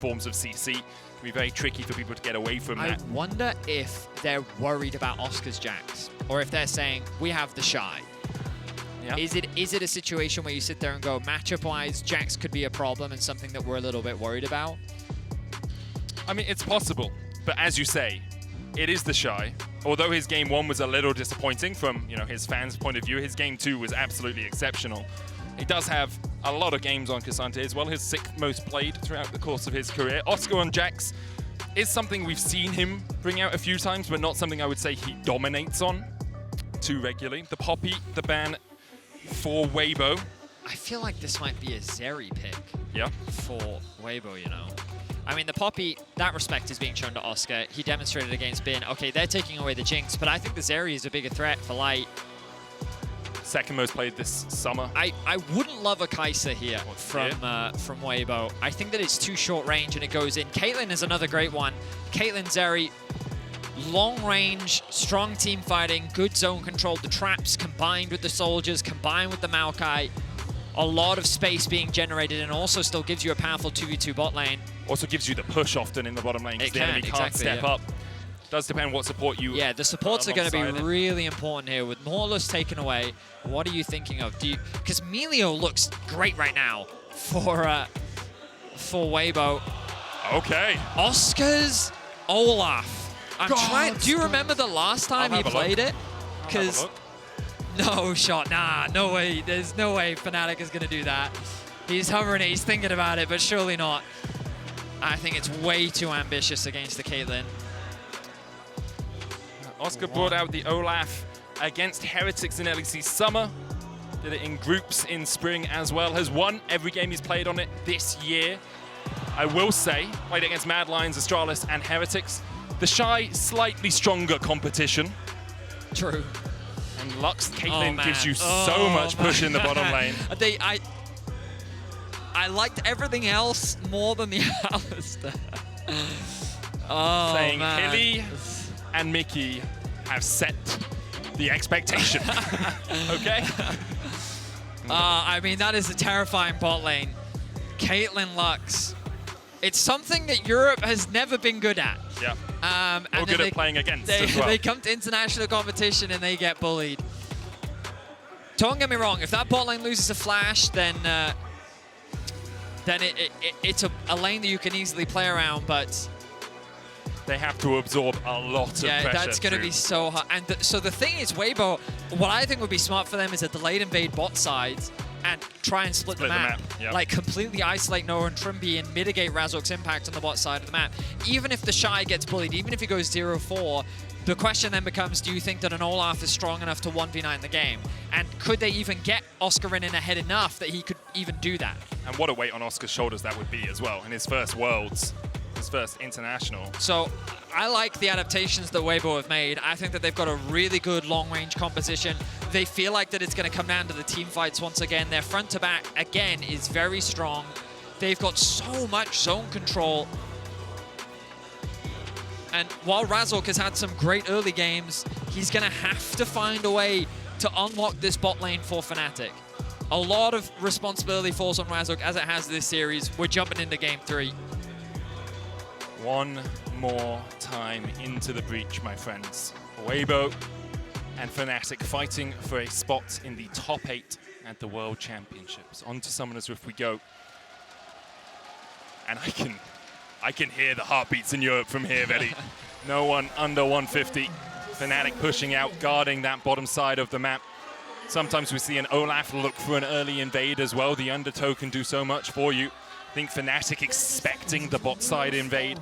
forms of CC. It can be very tricky for people to get away from that. I wonder if they're worried about Oscar's Jax, or if they're saying, we have TheShy. Yeah. Is it a situation where you sit there and go, matchup-wise, Jax could be a problem and something that we're a little bit worried about? I mean, it's possible, but as you say, it is TheShy. Although his game 1 was a little disappointing from his fans' point of view, his game 2 was absolutely exceptional. He does have a lot of games on Ksante as well, his 6th most played throughout the course of his career. Oscar on Jax is something we've seen him bring out a few times, but not something I would say he dominates on too regularly. The Poppy, the ban for Waybo. I feel like this might be a Zeri pick for Waybo, I mean, the Poppy, that respect is being shown to Oscar. He demonstrated against Bin. Okay, they're taking away the Jinx, but I think the Zeri is a bigger threat for Light. 2nd most played this summer. I wouldn't love a Kai'Sa here from Waybo. I think that it's too short range and it goes in. Caitlyn is another great one. Caitlyn, Zeri, long range, strong team fighting, good zone control. The traps combined with the soldiers, combined with the Maokai. A lot of space being generated and also still gives you a powerful 2v2 bot lane. Also gives you the push often in the bottom lane because the enemy can't step up. Does depend what support you... Yeah, the supports are going to be really important here. With Morlus taken away, what are you thinking of? Because Melio looks great right now for Waybo. Okay. Oscar's Olaf. I'm trying. Do you remember the last time he played it? Because no shot. Nah, no way. There's no way Fnatic is going to do that. He's hovering it. He's thinking about it, but surely not. I think it's way too ambitious against the Caitlyn. Oscar brought out the Olaf against Heretics in LEC Summer. Did it in groups in spring as well. Has won every game he's played on it this year. I will say, played against Mad Lions, Astralis, and Heretics. TheShy, slightly stronger competition. True. And Lux Caitlyn gives you so much push in the bottom lane. I liked everything else more than the Alistar. Saying Hilly and Mickey have set the expectation. Okay? I mean, that is a terrifying bot lane. Caitlyn Lux. It's something that Europe has never been good at. Yeah. And good at playing against as well. They come to international competition and they get bullied. Don't get me wrong, if that bot lane loses a flash, then it's a lane that you can easily play around, but they have to absorb a lot of pressure. Yeah, that's going to be so hard. And so the thing is, Waybo, what I think would be smart for them is a delayed invade bot sides and try and split the map. Yep. Like completely isolate Noah and Trymbi and mitigate Razork's impact on the bot side of the map. Even if TheShy gets bullied, even if he goes 0-4, the question then becomes, do you think that an Olaf is strong enough to 1v9 the game? And could they even get Oscarinin ahead enough that he could even do that? And what a weight on Oscar's shoulders that would be as well in his first Worlds, his first international. So I like the adaptations that Weibo have made. I think that they've got a really good long-range composition. They feel like that it's going to come down to the team fights once again. Their front-to-back, again, is very strong. They've got so much zone control. And while Razork has had some great early games, he's going to have to find a way to unlock this bot lane for Fnatic. A lot of responsibility falls on Razork, as it has this series. We're jumping into Game 3. One more time into the breach, my friends. Waybo and Fnatic fighting for a spot in the top 8 at the World Championships. On to Summoner's Rift we go. And I can hear the heartbeats in Europe from here, Vedi. No one under 150. Fnatic pushing out, guarding that bottom side of the map. Sometimes we see an Olaf look for an early invade as well. The undertow can do so much for you. I think Fnatic expecting the bot side invade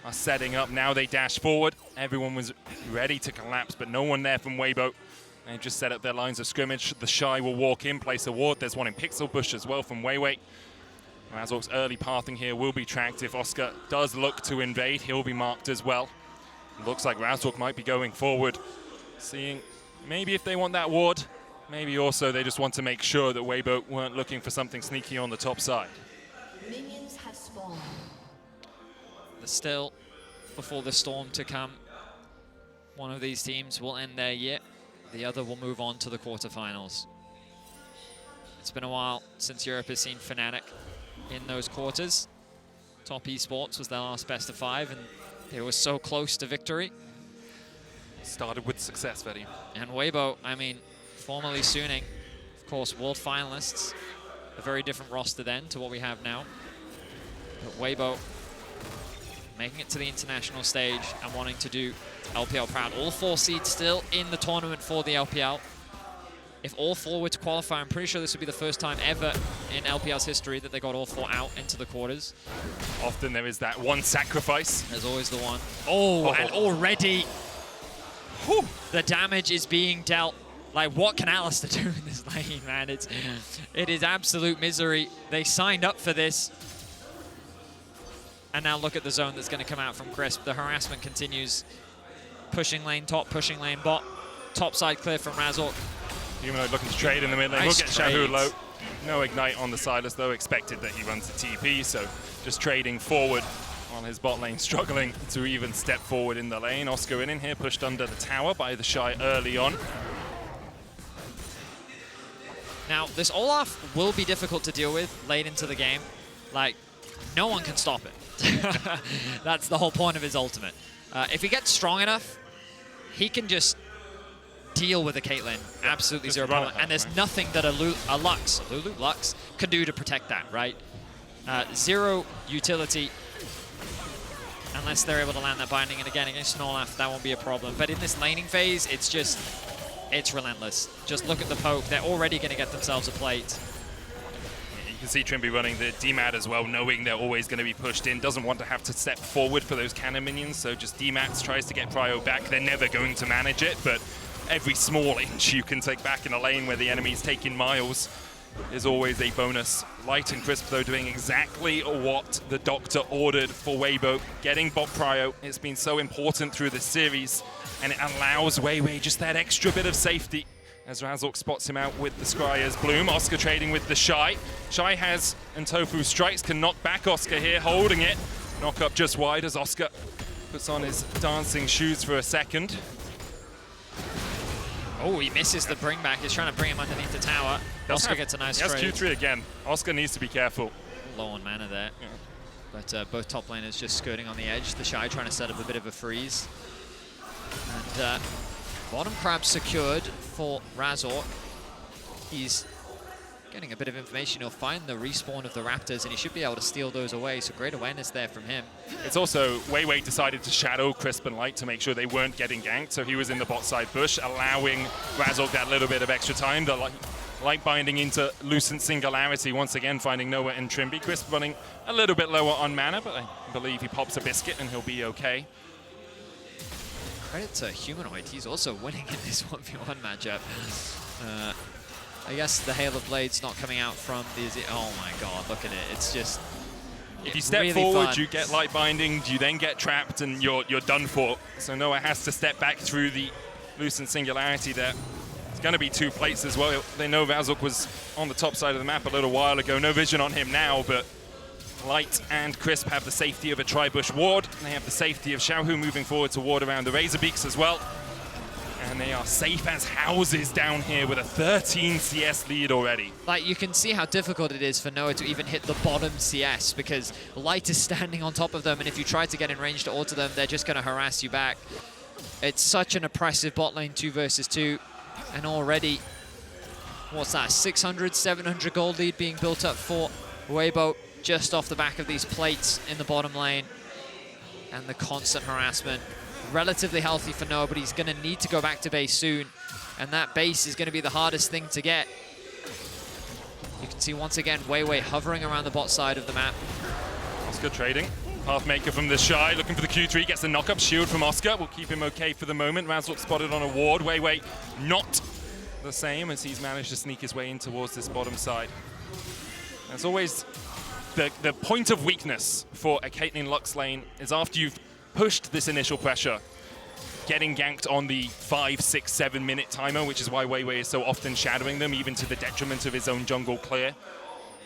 are setting up. Now they dash forward. Everyone was ready to collapse, but no one there from Waybo. They've just set up their lines of scrimmage. TheShy will walk in, place a ward. There's one in Pixel Bush as well from weiwei. Razork's early pathing here will be tracked. If Oscar does look to invade, he'll be marked as well. It looks like Razork might be going forward. Seeing maybe if they want that ward, maybe also they just want to make sure that Waybo weren't looking for something sneaky on the top side. Minions have spawned. There's still, before the storm to come, one of these teams will end their year. The other will move on to the quarterfinals. It's been a while since Europe has seen Fnatic in those quarters. Top eSports was their last best of 5, and they were so close to victory. Started with success, Vedi. And Waybo, I mean, formerly Suning, of course, world finalists. A very different roster then to what we have now. But Waybo making it to the international stage and wanting to do LPL proud. All 4 seeds still in the tournament for the LPL. If all 4 were to qualify, I'm pretty sure this would be the first time ever in LPL's history that they got all 4 out into the quarters. Often there is that one sacrifice. There's always the one. Oh, and already whew, the damage is being dealt. Like, what can Alistar do in this lane, man? It is absolute misery. They signed up for this. And now look at the zone that's going to come out from Crisp. The harassment continues. Pushing lane top, pushing lane bot. Top side clear from Razork. Humanoid looking to trade in the mid lane. Nice We'll get Xiaohu low. No ignite on the Sylas, though. Expected that he runs the TP, so just trading forward on his bot lane, struggling to even step forward in the lane. Oscarinin here pushed under the tower by TheShy early on. Now, this Olaf will be difficult to deal with late into the game. Like, no one can stop it. That's the whole point of his ultimate. If he gets strong enough, he can just deal with a Caitlyn. Absolutely zero problem. And there's nothing that a Lux can do to protect that, right? Zero utility unless they're able to land that binding. And again, against an Olaf, that won't be a problem. But in this laning phase, it's relentless. Just look at the poke. They're already going to get themselves a plate. You can see Trymbi running the DMAT as well, knowing they're always going to be pushed in. Doesn't want to have to step forward for those cannon minions, so just DMATs, tries to get Prio back. They're never going to manage it, but every small inch you can take back in a lane where the enemy's taking miles is always a bonus. Light and Crisp, though, doing exactly what the doctor ordered for Waybo. Getting bot Prio, it's been so important through this series, and it allows weiwei just that extra bit of safety. As Razork spots him out with the Scryer's Bloom. Oscar trading with TheShy. Shy has, and Tofu strikes, can knock back Oscar here, holding it. Knock up just wide as Oscar puts on his dancing shoes for a second. Oh, he misses the bring back. He's trying to bring him underneath the tower. Oscar gets a nice trade. That's Q3 again. Oscar needs to be careful. Low on mana there. Yeah. But both top laners just skirting on the edge. TheShy trying to set up a bit of a freeze. And bottom crab secured for Razork. He's getting a bit of information. He'll find the respawn of the Raptors, and he should be able to steal those away, so great awareness there from him. It's also, weiwei decided to shadow Crisp and Light to make sure they weren't getting ganked, so he was in the bot side bush, allowing Razork that little bit of extra time. The Light binding into Lucent Singularity, once again finding Noah and Trymbi. Crisp running a little bit lower on mana, but I believe he pops a biscuit and he'll be okay. Credit to Humanoid, he's also winning in this 1v1 matchup. I guess the Hail of Blades not coming out from the Azir. Oh my god, look at it. It's just if you step really forward, fun. You get light binding, you then get trapped and you're done for. So Noah has to step back through the Lucent Singularity there. It's going to be 2 plates as well. They know Razork was on the top side of the map a little while ago. No vision on him now, but Light and Crisp have the safety of a Tribush ward. They have the safety of Xiaohu moving forward to ward around the Razorbeaks as well. And they are safe as houses down here with a 13 CS lead already. Like, you can see how difficult it is for Noah to even hit the bottom CS because Light is standing on top of them, and if you try to get in range to auto them, they're just going to harass you back. It's such an oppressive bot lane 2 versus 2, and already, what's that, 600, 700 gold lead being built up for Waybo just off the back of these plates in the bottom lane, and the constant harassment. Relatively healthy for Noah, but he's going to need to go back to base soon, and that base is going to be the hardest thing to get. You can see once again weiwei hovering around the bot side of the map. Oscar trading. Pathmaker from TheShy looking for the Q3, gets the knock-up shield from Oscar. Will keep him okay for the moment. Razork spotted on a ward. weiwei not the same as he's managed to sneak his way in towards this bottom side. As always, the point of weakness for a Caitlyn Lux lane is after you've pushed this initial pressure, getting ganked on the 5, 6, 7 minute timer, which is why weiwei is so often shadowing them, even to the detriment of his own jungle clear.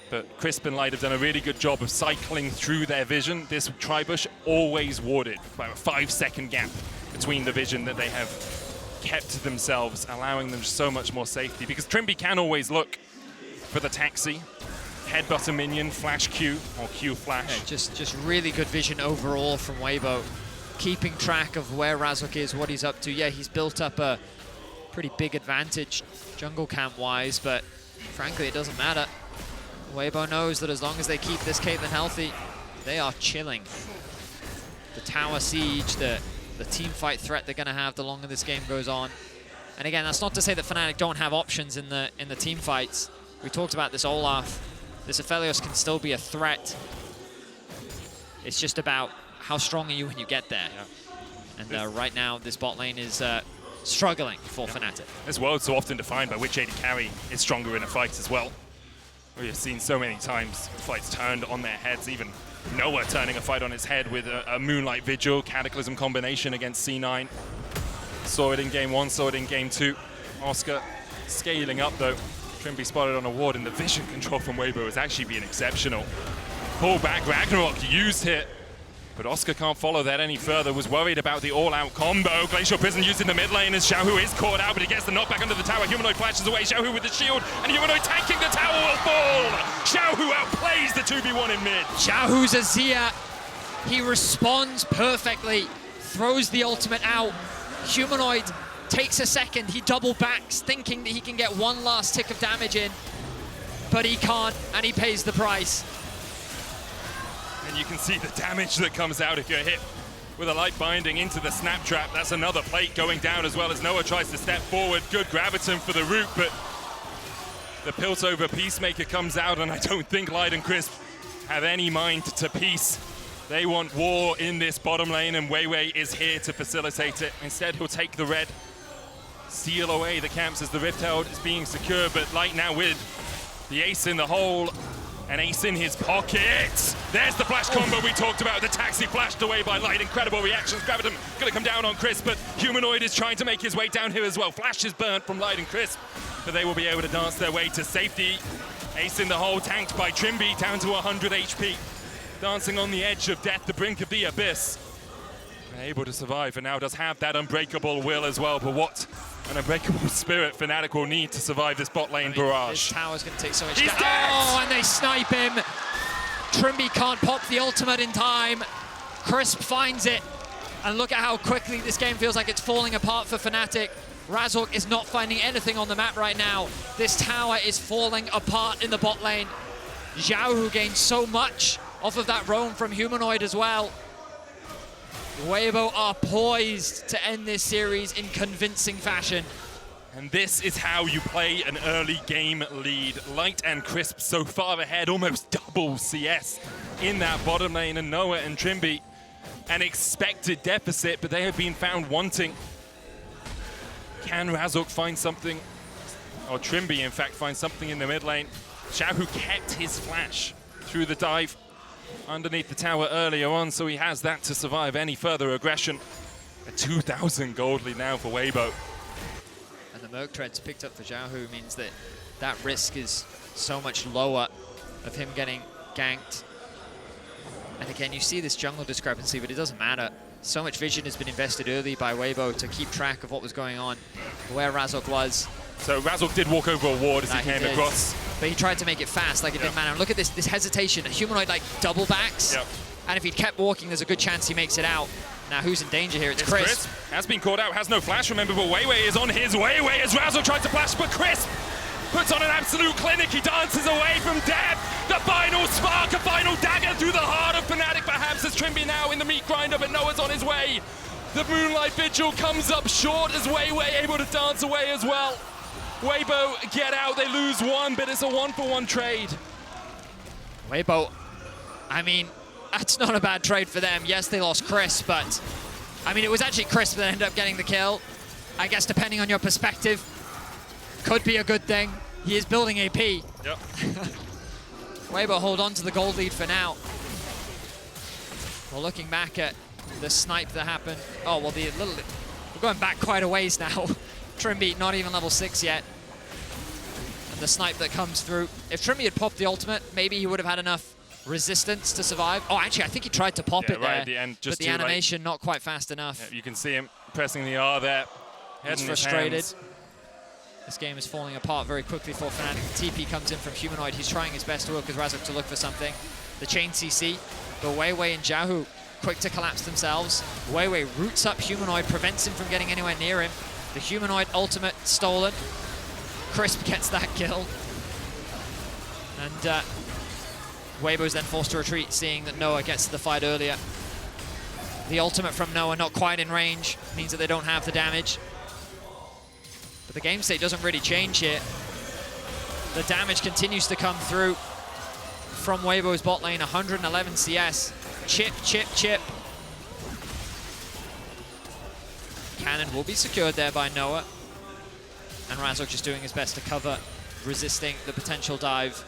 But Crisp and Light have done a really good job of cycling through their vision. This Tribush always warded by a 5-second gap between the vision that they have kept to themselves, allowing them so much more safety. Because Trymbi can always look for the taxi, headbutt a minion, flash Q, or Q flash. Yeah, just really good vision overall from Weibo. Keeping track of where Razork is, what he's up to. Yeah, he's built up a pretty big advantage jungle camp-wise, but frankly, it doesn't matter. Weibo knows that as long as they keep this Caitlyn healthy, they are chilling. The tower siege, the team fight threat they're going to have the longer this game goes on. And again, that's not to say that Fnatic don't have options in the team fights. We talked about this Olaf. This Aphelios can still be a threat. It's just about how strong are you when you get there. Yeah. And right now, this bot lane is struggling for Fnatic. This world's so often defined by which AD carry is stronger in a fight as well. We have seen so many times fights turned on their heads, even Noah turning a fight on its head with a Moonlight Vigil Cataclysm combination against C9. Saw it in game 1, saw it in game 2. Oscar scaling up though. Trymbi spotted on a ward, and the vision control from Weibo has actually been exceptional. Pull back, Ragnarok used here, but Oscar can't follow that any further. Was worried about the all-out combo. Glacial Prison used in the mid lane as Xiaohu is caught out, but he gets the knockback under the tower. Humanoid flashes away, Xiaohu with the shield, and Humanoid tanking the tower will fall. Xiaohu outplays the 2v1 in mid. Xiaohu's Azir, he responds perfectly, throws the ultimate out. Humanoid takes a second, he double backs, thinking that he can get one last tick of damage in, but he can't, and he pays the price. And you can see the damage that comes out if you're hit with a light binding into the snap trap. That's another plate going down as well as Noah tries to step forward. Good graviton for the root, but the Piltover Peacemaker comes out, and I don't think Light and Crisp have any mind to peace. They want war in this bottom lane, and weiwei is here to facilitate it. Instead, he'll take the red, seal away the camps as the Rift Herald is being secure, but Light now with the ace in the hole, and ace in his pocket. There's the flash combo we talked about. The taxi flashed away by Light. Incredible reactions. Graviton gonna come down on Crisp, but Humanoid is trying to make his way down here as well. Flash is burnt from Light and Crisp, but they will be able to dance their way to safety. Ace in the hole, tanked by Trymbi, down to 100 HP. Dancing on the edge of death, the brink of the abyss. Able to survive, and now does have that unbreakable will as well, but what an unbreakable spirit Fnatic will need to survive this bot lane barrage. This tower's going to take so much He's damage. dead! Oh, and they snipe him. Trymbi can't pop the ultimate in time. Crisp finds it, and look at how quickly this game feels like it's falling apart for Fnatic. Razork is not finding anything on the map right now. This tower is falling apart in the bot lane. Xiaohu gained so much off of that roam from Humanoid as well. Weibo are poised to end this series in convincing fashion. And this is how you play an early game lead. Light and Crisp so far ahead, almost double CS in that bottom lane, and Noah and Trymbi an expected deficit, but they have been found wanting. Can Razork find something, or Trymbi in fact find something in the mid lane? Xiaohu kept his flash through the dive underneath the tower earlier on, so he has that to survive any further aggression. A 2,000 gold lead now for Weibo. And the Merc Treads picked up for Xiaohu means that that risk is so much lower of him getting ganked. And again, you see this jungle discrepancy, but it doesn't matter. So much vision has been invested early by Weibo to keep track of what was going on, where Razork was. So Razork did walk over a ward as he came across. But he tried to make it fast, like it didn't matter. And look at this hesitation. A Humanoid like double backs. Yep. And if he'd kept walking, there's a good chance he makes it out. Now who's in danger here? It's Crisp. Has been caught out, has no flash, remember, but weiwei is on his weiwei as Razork tries to flash, but Crisp puts on an absolute clinic. He dances away from death. The final spark, a final dagger through the heart of Fnatic, perhaps, as Trymbi now in the meat grinder, but Noah's on his way. The Moonlight Vigil comes up short as weiwei able to dance away as well. Weibo get out, they lose one, but it's a 1-for-1 trade. Weibo, I mean, that's not a bad trade for them. Yes, they lost Crisp, but I mean, it was actually Crisp that ended up getting the kill. I guess depending on your perspective, could be a good thing. He is building AP. Yep. Weibo hold on to the gold lead for now. Well, looking back at the snipe that happened. Oh, well, we're going back quite a ways now. Trymbi not even level 6 yet. And the snipe that comes through. If Trymbi had popped the ultimate, maybe he would have had enough resistance to survive. Oh, actually, I think he tried to pop it right there, at the end, just but the animation not quite fast enough. Yeah, you can see him pressing the R there. He's frustrated. This game is falling apart very quickly for Fnatic. The TP comes in from Humanoid. He's trying his best to work with Razork to look for something. The chain CC, but weiwei and Xiaohu quick to collapse themselves. Weiwei roots up Humanoid, prevents him from getting anywhere near him. The Humanoid ultimate stolen. Crisp gets that kill. And Waybo's then forced to retreat, seeing that Noah gets to the fight earlier. The ultimate from Noah not quite in range, means that they don't have the damage. But the game state doesn't really change here. The damage continues to come through from Waybo's bot lane, 111 CS. Chip, chip, chip. Cannon will be secured there by Noah. And Razork just doing his best to cover, resisting the potential dive.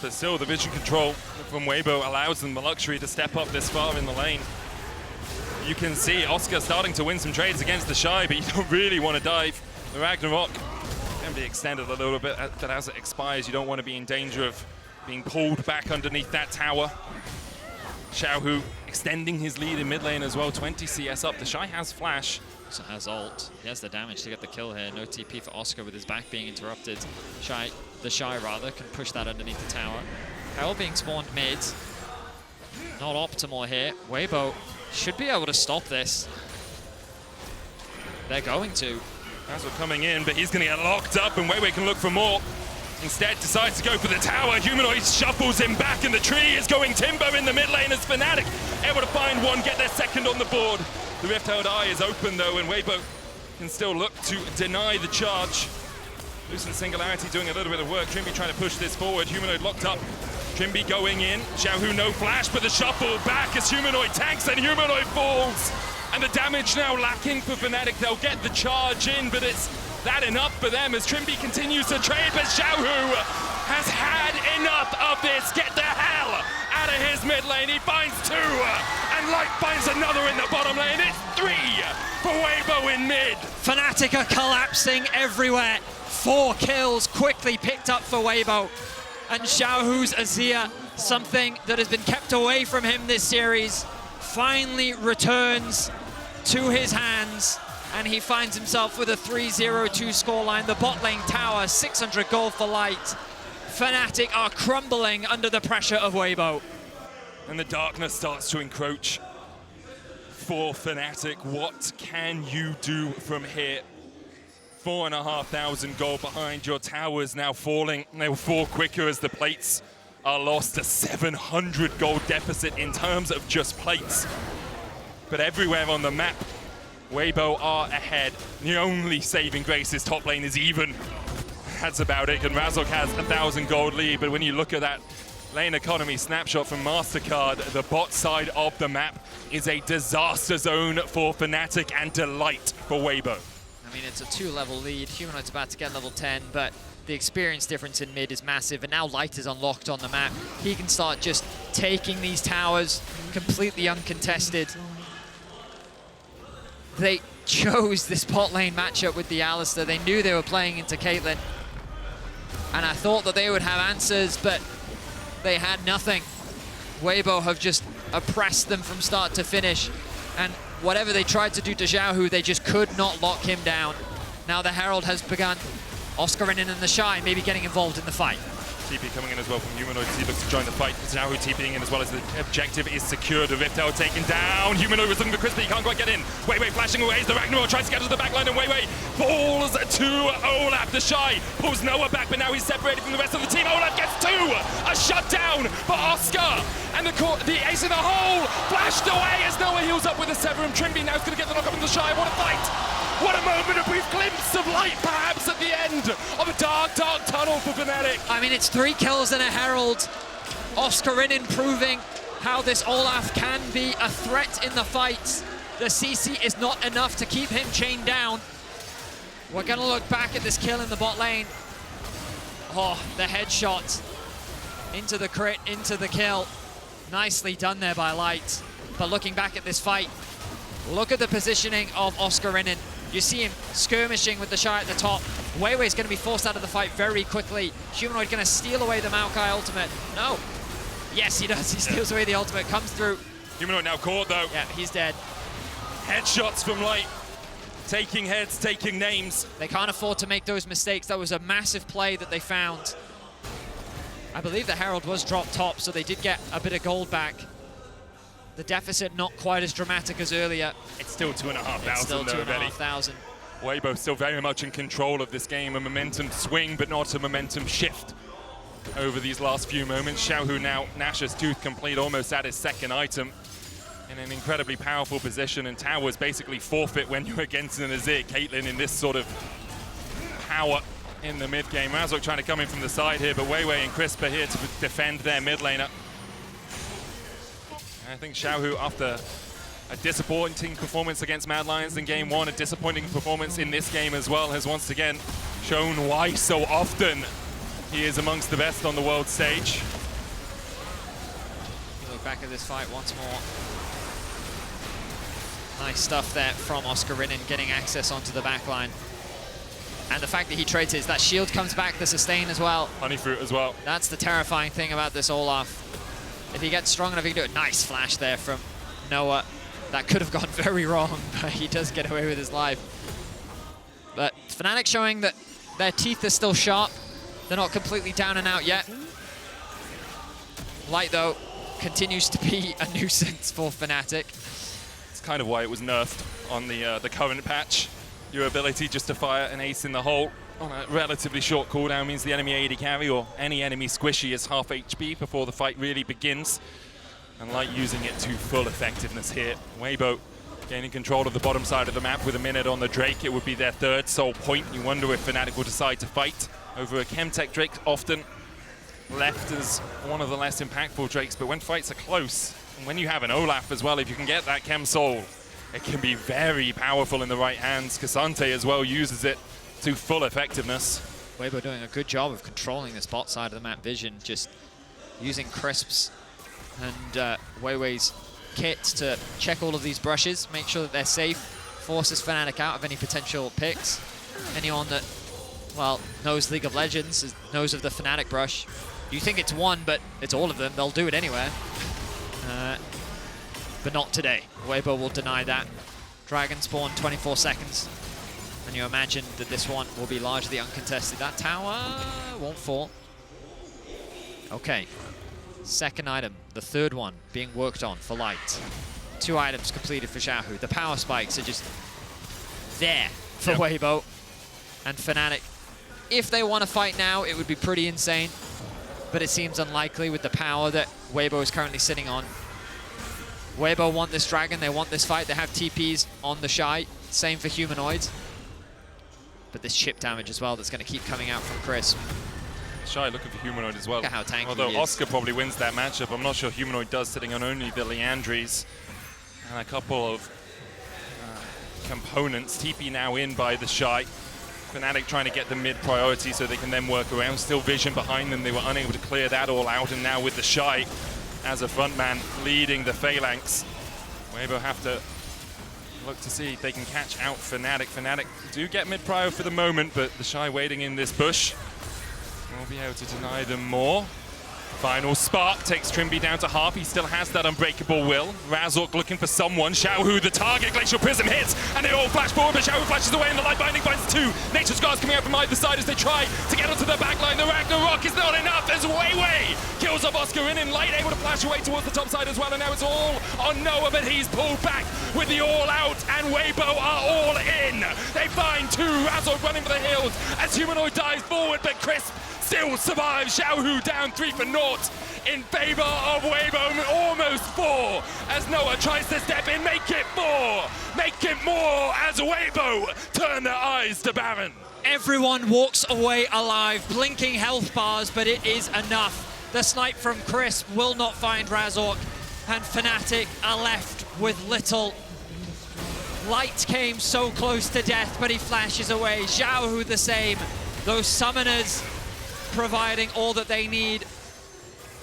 But still, the vision control from Waybo allows them the luxury to step up this far in the lane. You can see Oscar starting to win some trades against TheShy, but you don't really want to dive. The Ragnarok can be extended a little bit, but as it expires, you don't want to be in danger of being pulled back underneath that tower. Xiaohu extending his lead in mid lane as well, 20 CS up. TheShy has flash. Also has ult. He has the damage to get the kill here. No TP for Oscar with his back being interrupted. TheShy rather can push that underneath the tower. Hell being spawned mid. Not optimal here. Waybo should be able to stop this. They're going to. Razork coming in, but he's going to get locked up, and weiwei can look for more. Instead, decides to go for the tower. Humanoid shuffles him back, and the tree is going timber in the mid lane as Fnatic able to find one, get their second on the board. The Rift-Held Eye is open though, and Waybo can still look to deny the charge. Lucent Singularity doing a little bit of work. Trymbi trying to push this forward. Humanoid locked up. Trymbi going in. Xiaohu no flash, but the shuffle back as Humanoid tanks and Humanoid falls. And the damage now lacking for Fnatic. They'll get the charge in, but it's that enough for them as Trymbi continues to trade, but Xiaohu has had enough of this. Get the hell out of his mid lane. He finds two, and Light finds another in the bottom lane. It's 3 for Waybo in mid. Fnatic are collapsing everywhere. 4 kills quickly picked up for Waybo. And Xiaohu's Azir, something that has been kept away from him this series, finally returns to his hands. And he finds himself with a 3-0-2 scoreline. The bot lane tower, 600 gold for Light. Fnatic are crumbling under the pressure of Waybo. And the darkness starts to encroach for Fnatic. What can you do from here? 4,500 gold behind. Your towers now falling. They will fall quicker as the plates are lost. A 700 gold deficit in terms of just plates. But everywhere on the map, Waybo are ahead. The only saving grace is top lane is even. That's about it. And Razork has 1,000 gold lead. But when you look at that lane economy snapshot from MasterCard, the bot side of the map is a disaster zone for Fnatic and delight for Waybo. I mean, it's a 2-level lead. Humanoid's about to get level 10, but the experience difference in mid is massive, and now Light is unlocked on the map. He can start just taking these towers completely uncontested. They chose this bot lane matchup with the Alistar. They knew they were playing into Caitlyn, and I thought that they would have answers, but they had nothing. Waybo have just oppressed them from start to finish, and whatever they tried to do to Xiaohu, they just could not lock him down. Now the Herald has begun. Oscarinin and TheShy maybe getting involved in the fight. TP coming in as well from Humanoid as he looks to join the fight. Xiaohu TPing in as well as the objective is secured. The Rift-Held taken down. Humanoid was looking for Crispy, he can't quite get in. Weiwei flashing away as the Ragnarok tries to get to the backline, and Weiwei falls to Olaf. TheShy pulls Noah back, but now he's separated from the rest of the team. Olaf gets 2! A shutdown for Oscar! And the ace in the hole flashed away as Noah heals up with a Severum. Trymbi now is going to get the knock up in TheShy. What a fight! What a moment, a brief glimpse of light perhaps at the end of a dark, dark tunnel for Fnatic. I mean, it's 3 kills and a Herald. Oscarinin proving how this Olaf can be a threat in the fight. The CC is not enough to keep him chained down. We're gonna look back at this kill in the bot lane. Oh, the headshot into the crit, into the kill. Nicely done there by Light. But looking back at this fight, look at the positioning of Oscarinin. You see him skirmishing with TheShy at the top. Weiwei's going to be forced out of the fight very quickly. Humanoid going to steal away the Maokai ultimate. No. Yes, he does. He steals away the ultimate. Comes through. Humanoid now caught though. Yeah, he's dead. Headshots from Light. taking heads, taking names. They can't afford to make those mistakes. That was a massive play that they found. I believe the Herald was dropped top, so they did get a bit of gold back. The deficit not quite as dramatic as earlier. It's still 2,500. It's still 2,500. Weibo still very much in control of this game. A momentum swing, but not a momentum shift over these last few moments. Xiaohu now Nash's Tooth complete, almost at his second item. In an incredibly powerful position, and towers basically forfeit when you're against an Azir. Caitlyn in this sort of power in the mid game. Razork trying to come in from the side here, but weiwei and Crisp are here to defend their mid laner. And I think Xiaohu, after a disappointing performance against Mad Lions in game one, a disappointing performance in this game as well, has once again shown why so often he is amongst the best on the world stage. Look back at this fight once more. Nice stuff there from Oscarinin, getting access onto the backline. And the fact that he trades is that shield comes back, the sustain as well. Honey fruit as well. That's the terrifying thing about this Olaf. If he gets strong enough, he can do a nice flash there from Noah. That could have gone very wrong, but he does get away with his life. But Fnatic showing that their teeth are still sharp. They're not completely down and out yet. Light, though, continues to be a nuisance for Fnatic. It's kind of why it was nerfed on the current patch. Your ability just to fire an ace in the hole on a relatively short cooldown means the enemy AD carry or any enemy squishy is half HP before the fight really begins. And Light using it to full effectiveness here. Waybo gaining control of the bottom side of the map with a minute on the Drake. It would be their third sole point. You wonder if Fnatic will decide to fight over a Chemtech Drake, often left as one of the less impactful Drakes, but when fights are close, and when you have an Olaf as well, if you can get that Chem Soul, it can be very powerful in the right hands. Ksante as well uses it to full effectiveness. Weibo doing a good job of controlling this bot side of the map vision, just using Crisps and weiwei's kit to check all of these brushes, make sure that they're safe, forces Fnatic out of any potential picks. Anyone that, well, knows League of Legends, knows of the Fnatic brush. You think it's one, but it's all of them. They'll do it anywhere. But not today. Weibo will deny that. Dragon spawn 24 seconds. And you imagine that this one will be largely uncontested. That tower won't fall. Okay. Second item, the third one being worked on for Light. 2 items completed for Xiaohu. The power spikes are just there for Weibo and Fnatic. If they want to fight now, it would be pretty insane. But it seems unlikely with the power that Weibo is currently sitting on. Weibo want this dragon, they want this fight, they have TPs on TheShy, same for Humanoid. But this chip damage as well that's going to keep coming out from Chris. Shy looking for Humanoid as well. Look at how tanky Although he is. Oscar probably wins that matchup, I'm not sure Humanoid does, sitting on only the Leandries and a couple of components. TP now in by TheShy. Fnatic trying to get the mid priority so they can then work around. Still vision behind them, they were unable to clear that all out, and now with TheShy as a frontman leading the phalanx. Weibo have to look to see if they can catch out Fnatic. Fnatic do get mid-prio for the moment, but TheShy waiting in this bush will be able to deny them more. Final spark takes Trymbi down to half. He still has that unbreakable will. Razork looking for someone. Xiaohu, the target. Glacial Prism hits, and they all flash forward, but Xiaohu flashes away, and the light binding finds 2. Nature Scars coming out from either side as they try to get onto the backline. The Ragnarok is not enough as weiwei kills off Oscarinin. Light able to flash away towards the top side as well, and now it's all on Noah, but he's pulled back with the all-out, and Weibo are all in. They find 2. Razork running for the hills as Humanoid dives forward, but Crisp still survives. Xiaohu down 3 for naught in favor of Weibo, almost 4 as Noah tries to step in, make it 4, make it more as Weibo turn their eyes to Baron. Everyone walks away alive, blinking health bars, but it is enough. The snipe from Crisp will not find Razork, and Fnatic are left with little. Light came so close to death, but he flashes away. Xiaohu the same. Those summoners providing all that they need.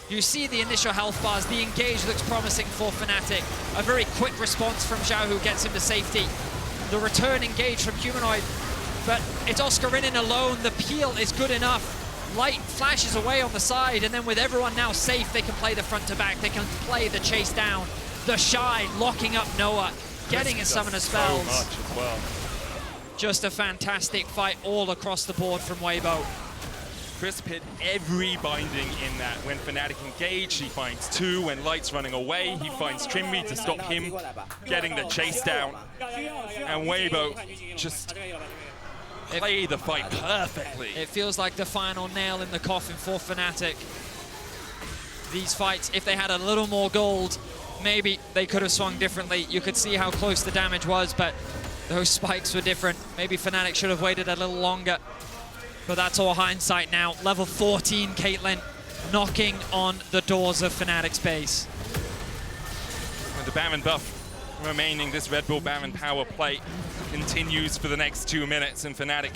You see the initial health bars. The engage looks promising for Fnatic. A very quick response from Xiaohu gets him to safety. The return engage from Humanoid, but it's Oscarinin alone. The peel is good enough. Light flashes away on the side, and then with everyone now safe, they can play the front to back. They can play the chase down. TheShy locking up Noah, getting his summoner spells. So much as well. Just a fantastic fight all across the board from Waybo. Crisp hit every binding in that. When Fnatic engage, he finds two. When Light's running away, he finds Trymbi to stop him getting the chase down. And Waybo just play the fight perfectly. It feels like the final nail in the coffin for Fnatic. These fights, if they had a little more gold, maybe they could have swung differently. You could see how close the damage was, but those spikes were different. Maybe Fnatic should have waited a little longer. But that's all hindsight now. Level 14, Caitlyn knocking on the doors of Fnatic's base. With the Baron buff remaining, this Red Bull Baron power play continues for the next 2 minutes. And Fnatic,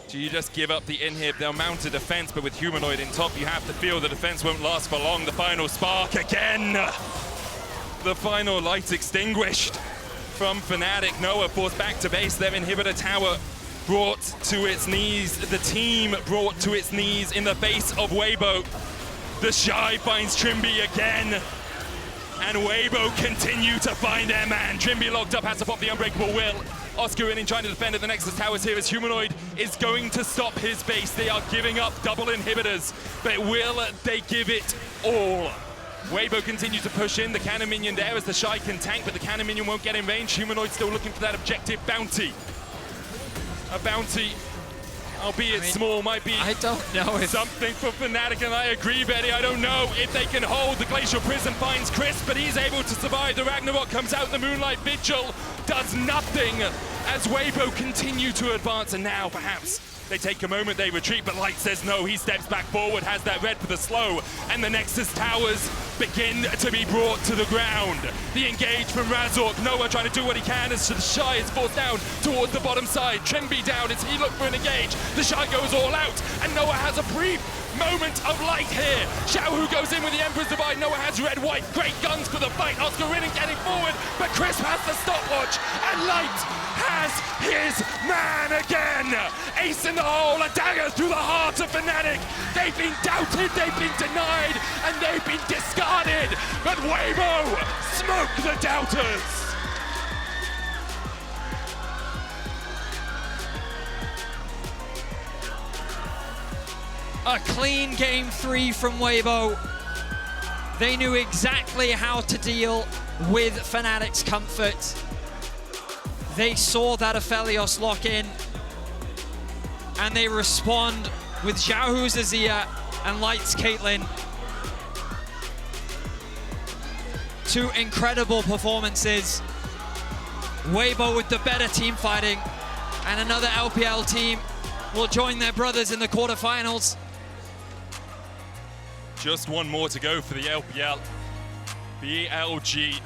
do you just give up the inhib? They'll mount a defense, but with Humanoid in top, you have to feel the defense won't last for long. The final spark again. The final light extinguished from Fnatic. Noah forced back to base. Their inhibitor tower brought to its knees. The team brought to its knees in the face of Waybo. TheShy finds Trymbi again. And Waybo continue to find their man. Trymbi locked up, has to pop the unbreakable will. Oscarinin trying to defend at the Nexus towers here as Humanoid is going to stop his base. They are giving up double inhibitors, but will they give it all? Waybo continues to push in. The cannon minion there as TheShy can tank, but the cannon minion won't get in range. Humanoid still looking for that objective bounty. A bounty, albeit small, might be I don't know if something for Fnatic, and I agree, Betty. I don't know if they can hold. The Glacial Prison finds Chris, but he's able to survive. The Ragnarok comes out. The Moonlight Vigil does nothing as Waybo continue to advance, and now perhaps they take a moment, they retreat, but Light says no. He steps back forward, has that red for the slow, and the Nexus towers begin to be brought to the ground. The engage from Razork. Noah trying to do what he can as TheShy is forced down towards the bottom side. Trymbi down as he looked for an engage. TheShy goes all out, and Noah has a brief moment of light here. Xiaohu goes in with the Emperor's Divide. Noah has red-white. Great guns for the fight. Oscarinin getting forward, but Chris has the stopwatch, and Light has his man again. Ace in the hole, a dagger through the heart of Fnatic. They've been doubted, they've been denied, and they've been discarded. But Waybo smoke the doubters. A clean game 3 from Waybo. They knew exactly how to deal with Fnatic's comfort. They saw that Aphelios lock in, and they respond with Xiaohu's Azir and Light's Caitlyn. Two incredible performances. Waybo with the better team fighting, and another LPL team will join their brothers in the quarterfinals. Just one more to go for the LPL. BLG